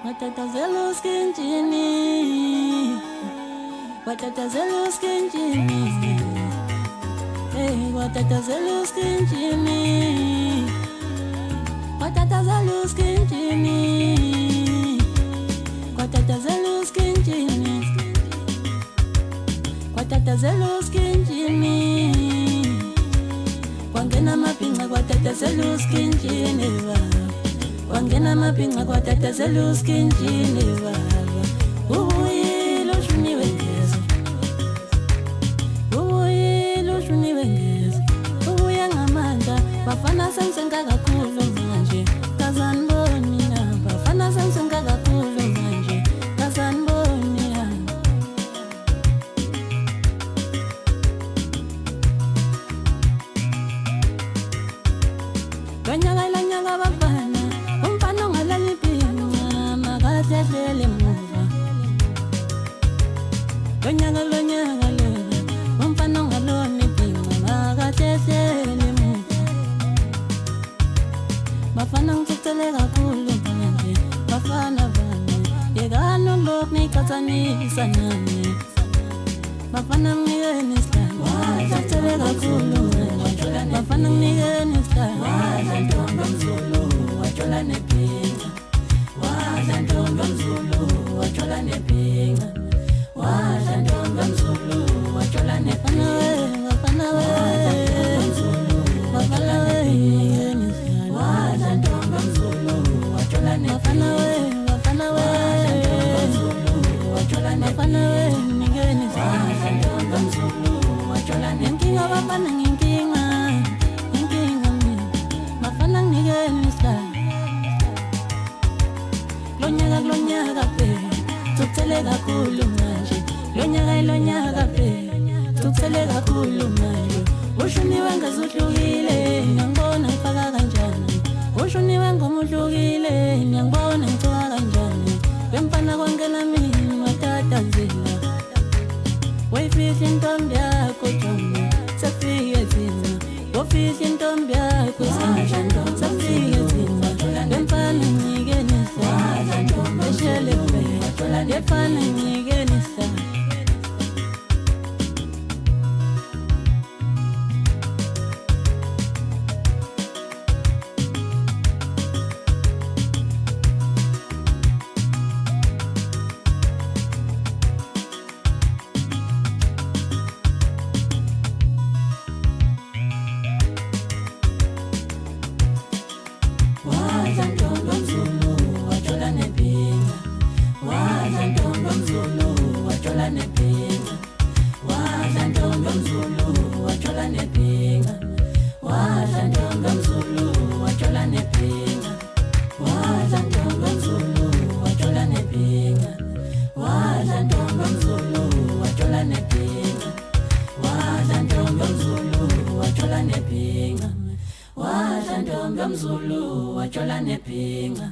Watatazela uskinjini, watatazela uskinjini, hey, watatazela uskinjini, watatazela uskinjini, watatazela uskinjini, watatazela uskinjini, wangena mapinga watatazela uskinjini baba. Wangena mapinga kwatatazela uskinjini baba. Ubuyile ushuniwe ngeza, ubuyile ushuniwe ngeza. Ubuya ngamandla bafana sensenga kakhulu manje, kazaniboni na bafana sensenga kakhulu manje, kazaniboni na. Lonyaka bafana umfana ongalali pinga makahlele muva. Lonyaka lo umfana ongaloni pinga makahlele muva. Bafana ngithuthele kakhulu manje, bafana bami yekani lokhu niyicathanisa nami. Bafana mnikeni isikhathi ngithuthele kakhulu manje, bafana mnikeni isikhathi. Wadla ntombi Mzulu wathola nepinga, wadla ntombi Mzulu wathola nepinga, wadla ntombi Mzulu wathola nepinga. Bafana we bafana we wadla ntombi Mzulu wathola nepinga, bafana we wathola nepinga, bafana we ningeni wadla ntombi Mzulu wathola nepinga. Bafana nginkinga bafana ningeni isikhathi. Lonyaka pe thuthele kakhulu manje, lonyaka pe thuthele kakhulu manje. Ushuniwe ngazuhlukile ngiyangibona ngifaka kanjani, ushuniwe ngomuhlukile ngiyangibona ngithoka kanjani. Bemfana kwangela mina matatazela, wayifihla intombi yakho Jomo safike thina, wafihla intombi yakho Sandla safike thina. Bemfana ngikeni isikhathi eshele phela, bemfana ngikeni isikhathi. Wadla ntombi Mzulu wathola nepinga, wadla ntombi Mzulu wathola nepinga, wadla ntombi Mzulu wathola nepinga, wadla ntombi Mzulu wathola nepinga, wadla ntombi Mzulu wathola nepinga, wadla ntombi Mzulu wathola nepinga, wadla ntombi Mzulu wathola nepinga, wadla ntombi Mzulu wathola nepinga.